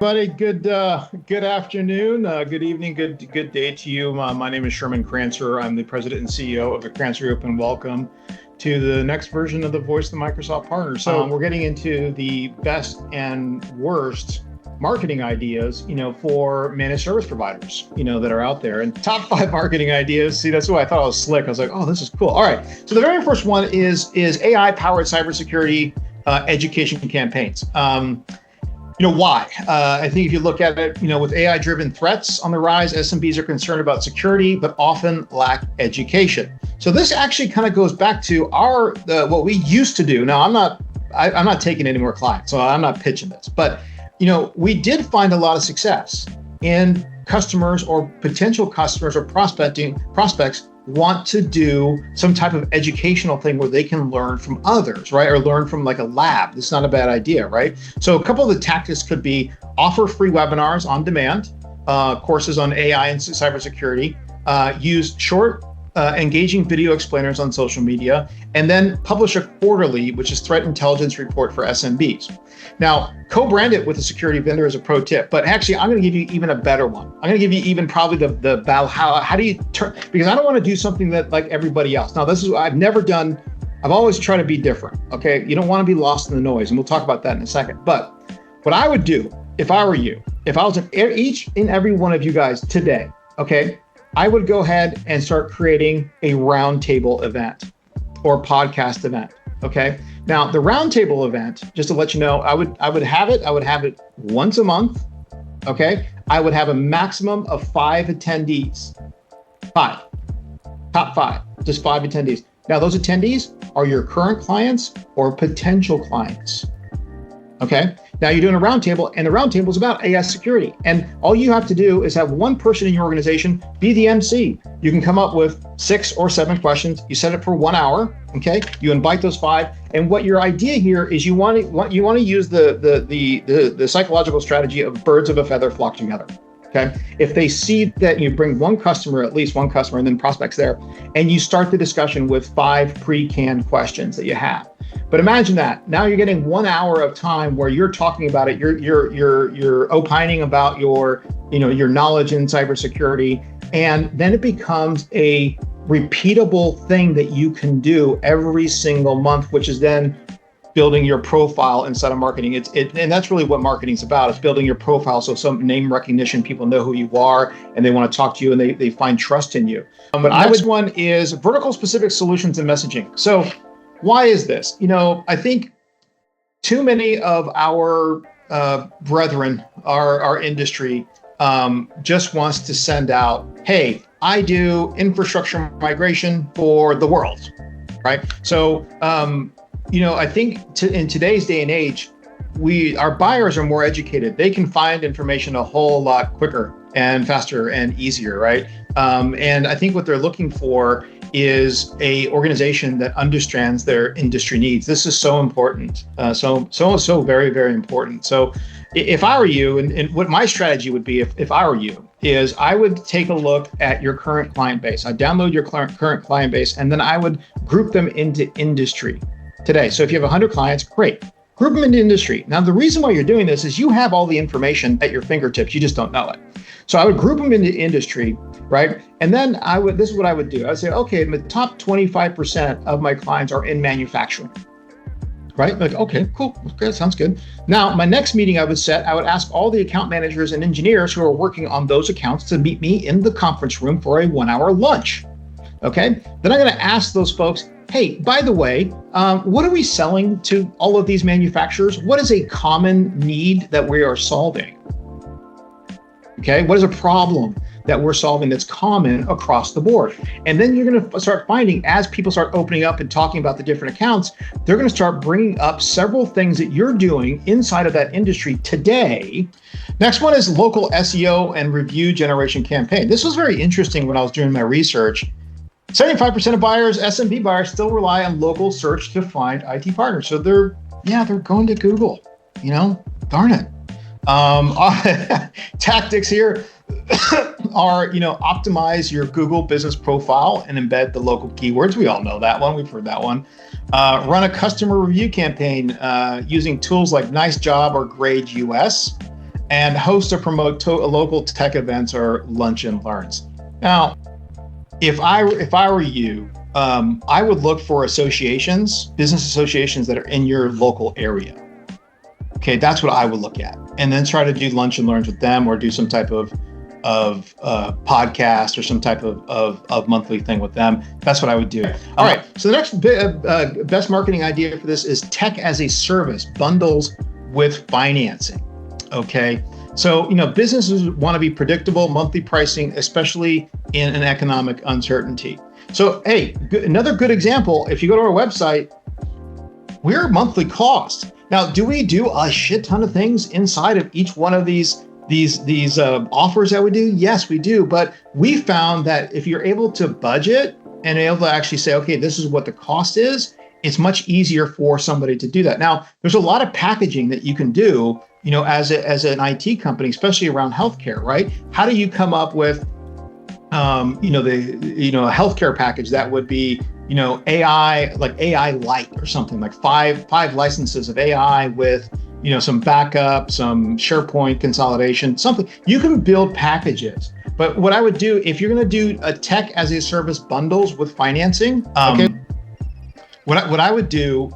Buddy, good afternoon, good evening, good day to you. My name is Sherman Crancer. I'm the president and CEO of the Crancer Group, and welcome to the next version of the Voice of the Microsoft Partner. So we're getting into the best and worst marketing ideas, for managed service providers, that are out there. And top 5 marketing ideas. See, that's why I thought I was slick. I was like, oh, this is cool. All right. So the very first one is AI-powered cybersecurity education campaigns. Why? I think if you look at it, with AI-driven threats on the rise, SMBs are concerned about security, but often lack education. So this actually kind of goes back to what we used to do. Now, I'm not taking any more clients, so I'm not pitching this. But we did find a lot of success in customers or potential customers or prospects want to do some type of educational thing where they can learn from others, right? Or learn from like a lab. It's not a bad idea, right? So a couple of the tactics could be offer free webinars on demand, courses on AI and cybersecurity, use short, engaging video explainers on social media, and then publish a quarterly, which is threat intelligence report for SMBs. Now, co-brand it with a security vendor as a pro tip, but actually I'm going to give you even a better one. I'm going to give you even probably the battle. How do you turn, because I don't want to do something that like everybody else. Now, this is what I've never done. I've always tried to be different. Okay. You don't want to be lost in the noise, and we'll talk about that in a second. But what I would do if I were you, if I was in each and every one of you guys today, okay, I would go ahead and start creating a roundtable event or podcast event. Okay. Now the roundtable event, just to let you know, I would have it once a month. Okay. I would have a maximum of 5 attendees. Top 5, just 5 attendees. Now those attendees are your current clients or potential clients. Okay. Now you're doing a roundtable, and the roundtable is about AI security. And all you have to do is have one person in your organization be the MC. You can come up with 6 or 7 questions. You set it for 1 hour. Okay. You invite those 5. And what your idea here is you want to use the psychological strategy of birds of a feather flock together. Okay. If they see that you bring at least one customer, and then prospects there, and you start the discussion with 5 pre-canned questions that you have. But imagine that now you're getting 1 hour of time where you're talking about it. You're opining about your knowledge in cybersecurity, and then it becomes a repeatable thing that you can do every single month, which is then building your profile inside of marketing. And that's really what marketing is about. It's building your profile. So some name recognition, people know who you are and they want to talk to you, and they find trust in you. But next one is vertical specific solutions and messaging. So why is this? I think too many of our brethren, our industry, just wants to send out, hey, I do infrastructure migration for the world, right? So, I think in today's day and age, our buyers are more educated. They can find information a whole lot quicker and faster and easier, right? And I think what they're looking for is a organization that understands their industry needs. This is so important. So very, very important. So if I were you, and what my strategy would be if I were you, is I would take a look at your current client base. I'd download your current client base, and then I would group them into industry today. So if you have 100 clients, great. Group them into industry. Now, the reason why you're doing this is you have all the information at your fingertips. You just don't know it. So I would group them into industry, right? And then this is what I would do. I would say, okay, the top 25% of my clients are in manufacturing, right? Like, okay, cool. Okay, sounds good. Now, my next meeting I would ask all the account managers and engineers who are working on those accounts to meet me in the conference room for a 1-hour lunch. Okay. Then I'm going to ask those folks, hey, by the way, what are we selling to all of these manufacturers? What is a common need that we are solving? Okay. What is a problem that we're solving that's common across the board? And then you're going to start finding, as people start opening up and talking about the different accounts, they're going to start bringing up several things that you're doing inside of that industry today. Next one is local SEO and review generation campaign. This was very interesting when I was doing my research. 75% of buyers, SMB buyers, still rely on local search to find IT partners. So they're going to Google, darn it. Tactics here are, optimize your Google business profile and embed the local keywords. We all know that one. We've heard that one. Run a customer review campaign using tools like Nice Job or Grade US. and host or promote local tech events or lunch and learns. Now, if I were you, I would look for associations, business associations that are in your local area. Okay, that's what I would look at, and then try to do lunch and learns with them, or do some type of podcast or some type of monthly thing with them. That's what I would do. All right. So the next best marketing idea for this is tech as a service, bundles with financing. Okay. So, businesses want to be predictable, monthly pricing, especially in an economic uncertainty. So, hey, another good example, if you go to our website, we're monthly cost. Now, do we do a shit ton of things inside of each one of these offers that we do? Yes, we do. But we found that if you're able to budget and able to actually say, okay, this is what the cost is, it's much easier for somebody to do that. Now, there's a lot of packaging that you can do, as an IT company, especially around healthcare, right? How do you come up with, a healthcare package that would be, AI, like AI Lite or something, like five licenses of AI with, some backup, some SharePoint consolidation, something. You can build packages. But what I would do, if you're going to do a tech as a service bundles with financing, what I would do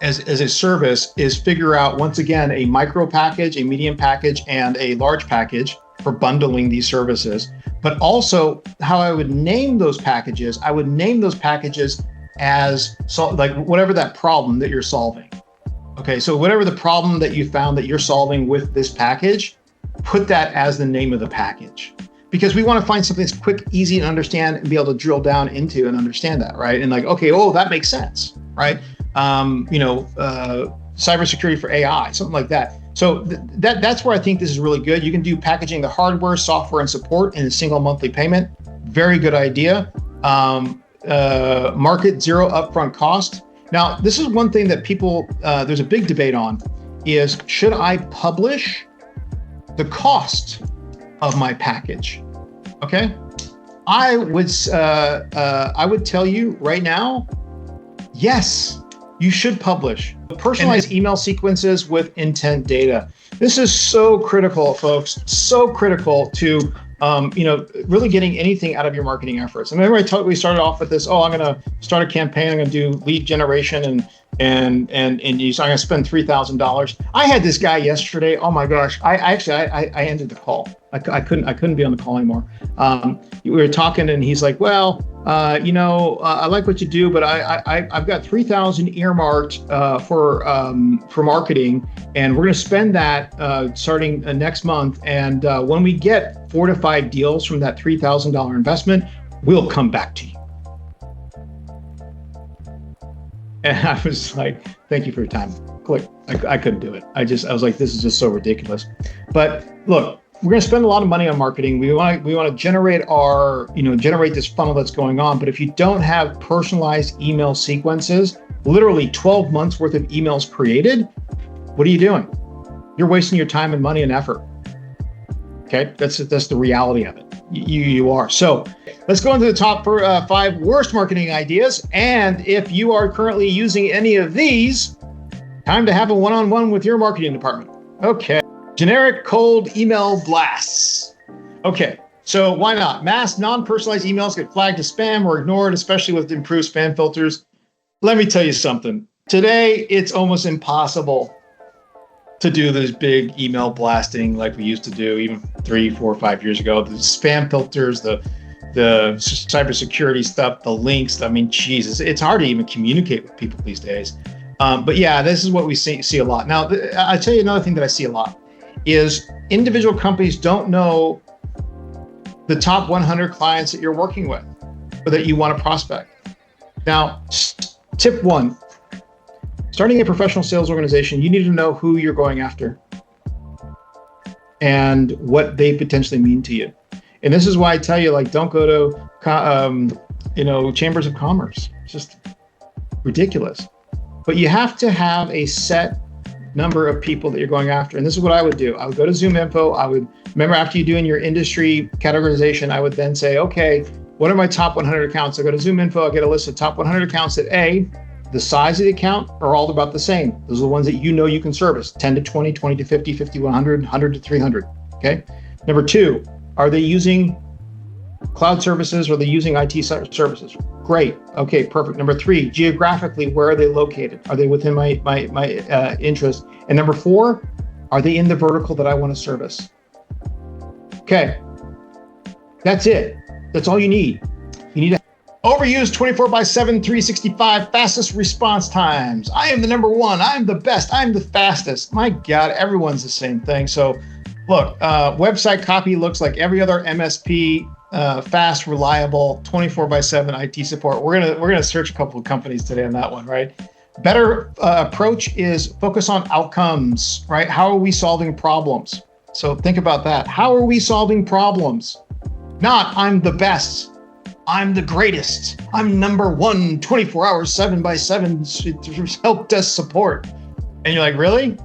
as a service is figure out, once again, a micro package, a medium package, and a large package for bundling these services. But also how I would name those packages, as like whatever that problem that you're solving. Okay, so whatever the problem that you found that you're solving with this package, put that as the name of the package. Because we want to find something that's quick, easy to understand, and be able to drill down into and understand that, right? And like, okay, that makes sense, right? Cybersecurity for AI, something like that. So that's where I think this is really good. You can do packaging the hardware, software, and support in a single monthly payment. Very good idea. Market zero upfront cost. Now, this is one thing that people, there's a big debate on, is should I publish the cost of my package? Okay. I would tell you right now, yes, you should publish personalized email sequences with intent data. This is so critical, folks, so critical to really getting anything out of your marketing efforts. And remember we started off with this, I'm going to start a campaign, I'm going to do lead generation and I'm going to spend $3,000. I had this guy yesterday. Oh my gosh. I ended the call. I couldn't be on the call anymore. We were talking and he's like, I like what you do, but I've got 3,000 earmarked for marketing, and we're going to spend that starting next month. And when we get 4 to 5 deals from that $3,000 investment, we'll come back to you. And I was like, thank you for your time. Click. I couldn't do it. I was like, this is just so ridiculous. But look, we're going to spend a lot of money on marketing. We want to generate generate this funnel that's going on. But if you don't have personalized email sequences, literally 12 months worth of emails created, what are you doing? You're wasting your time and money and effort. Okay, that's the reality of it. You are. So let's go into the top 5 worst marketing ideas. And if you are currently using any of these, time to have a one-on-one with your marketing department. Okay. Generic cold email blasts. Okay, so why not? Mass non-personalized emails get flagged as spam or ignored, especially with improved spam filters. Let me tell you something. Today, it's almost impossible to do this big email blasting like we used to do even 3, 4, 5 years ago. The spam filters, the cybersecurity stuff, the links. I mean, Jesus, it's hard to even communicate with people these days. But yeah, this is what we see a lot. Now, I'll tell you another thing that I see a lot is individual companies don't know the top 100 clients that you're working with or that you want to prospect. Now, tip 1, starting a professional sales organization, you need to know who you're going after and what they potentially mean to you. And this is why I tell you, don't go to, chambers of commerce. It's just ridiculous. But you have to have a set number of people that you're going after. And this is what I would do. I would go to ZoomInfo. Remember, after you do in your industry categorization, I would then say, okay, what are my top 100 accounts? I go to ZoomInfo, I get a list of top 100 accounts that A, the size of the account are all about the same. Those are the ones that you know you can service, 10 to 20, 20 to 50, 50 to 100, 100 to 300, okay? Number two, are they using cloud services or are they using IT services? Great, okay, perfect. Number three, geographically, where are they located? Are they within my interest? And number four, are they in the vertical that I want to service? Okay, that's it. That's all you need. You need to overuse 24/7, 365, fastest response times. I am the number one. I'm the best. I'm the fastest. My God, everyone's the same thing. So look, website copy looks like every other MSP, fast, reliable, 24/7 IT support. We're gonna search a couple of companies today on that one, right? Better approach is focus on outcomes, right? How are we solving problems? So think about that. How are we solving problems? Not I'm the best. I'm the greatest. I'm number one, 24 hours, 7x7 help desk support. And you're like, really?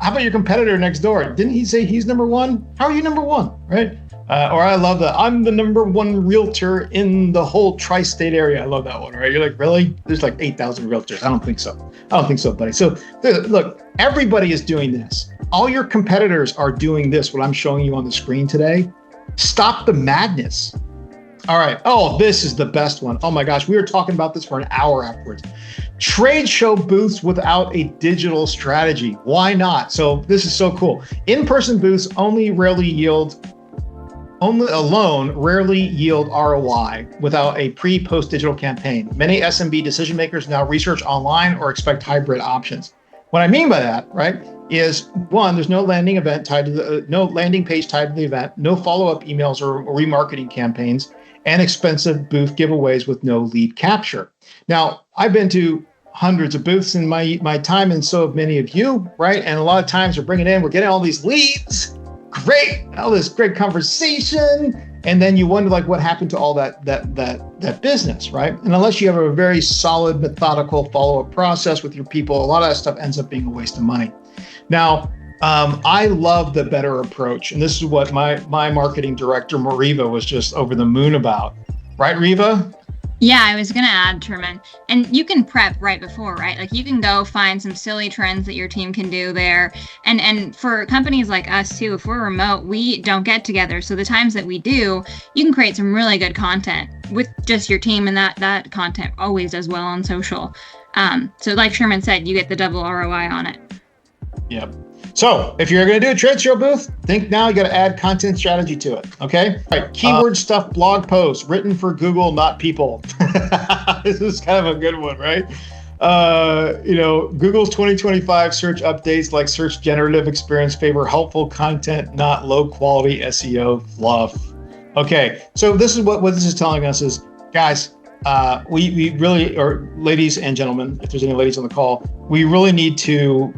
How about your competitor next door? Didn't he say he's number one? How are you number one, right? Or I love that. I'm the number one realtor in the whole tri-state area. I love that one, right? You're like, really? There's like 8,000 realtors. I don't think so. Buddy. So look, everybody is doing this. All your competitors are doing this, what I'm showing you on the screen today. Stop the madness. All right. Oh, this is the best one. Oh my gosh. We were talking about this for an hour afterwards. Trade show booths without a digital strategy. Why not? So this is so cool. In-person booths rarely yield ROI without a pre-post digital campaign. Many SMB decision makers now research online or expect hybrid options. What I mean by that, right, is one, there's no landing page tied to the event, no follow-up emails or remarketing campaigns, and expensive booth giveaways with no lead capture. Now, I've been to hundreds of booths in my time, and so have many of you, right? And a lot of times we're getting all these leads, great, all this great conversation, and then you wonder like what happened to all that business, right? And unless you have a very solid, methodical follow-up process with your people, a lot of that stuff ends up being a waste of money. Now, I love the better approach, and this is what my marketing director, Mariva, was just over the moon about. Right, Riva? Yeah, I was going to add, Truman. And you can prep right before, right? Like you can go find some silly trends that your team can do there. And for companies like us too, if we're remote, we don't get together. So the times that we do, you can create some really good content with just your team, and that content always does well on social. So like Sherman said, you get the double ROI on it. Yep. So if you're going to do a trade show booth, think now you got to add content strategy to it. Okay. All right. Keyword stuff, blog posts written for Google, not people. This is kind of a good one, right? Google's 2025 search updates like search generative experience favor helpful content, not low quality SEO fluff. Okay. So this is what this is telling us is, guys, we really, or ladies and gentlemen, if there's any ladies on the call, we really need to,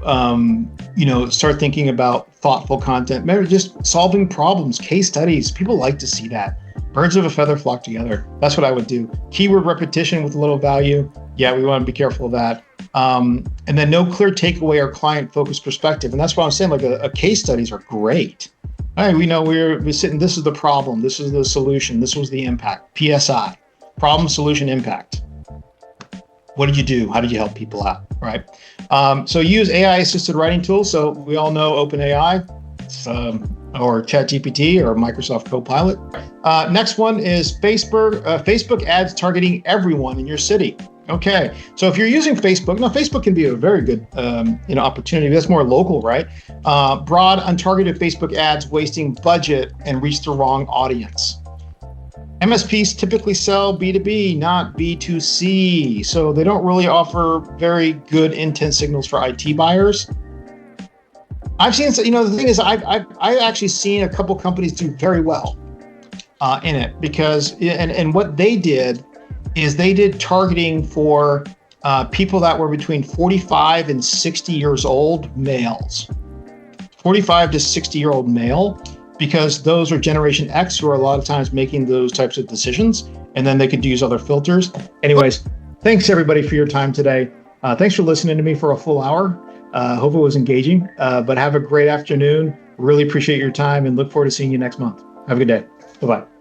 start thinking about thoughtful content. Maybe just solving problems, case studies. People like to see that. Birds of a feather flock together. That's what I would do. Keyword repetition with a little value. Yeah, we want to be careful of that. And then no clear takeaway or client-focused perspective. And that's what I'm saying. Like a case studies are great. All right, we know we're sitting. This is the problem. This is the solution. This was the impact. PSI. Problem, solution, impact. What did you do? How did you help people out? Right. So use AI-assisted writing tools. So we all know OpenAI, or ChatGPT, or Microsoft Copilot. Next one is Facebook ads targeting everyone in your city. Okay. So if you're using Facebook, now Facebook can be a very good opportunity. That's more local, right? Broad, untargeted Facebook ads wasting budget and reach the wrong audience. MSPs typically sell B2B, not B2C. So they don't really offer very good intent signals for IT buyers. I've seen, the thing is, I've actually seen a couple companies do very well in it because, and what they did is they did targeting for people that were between 45 and 60 years old, males. 45 to 60-year-old male. Because those are Generation X who are a lot of times making those types of decisions, and then they could use other filters. Anyways, thanks everybody for your time today. Thanks for listening to me for a full hour. Hope it was engaging, but have a great afternoon. Really appreciate your time and look forward to seeing you next month. Have a good day. Bye-bye.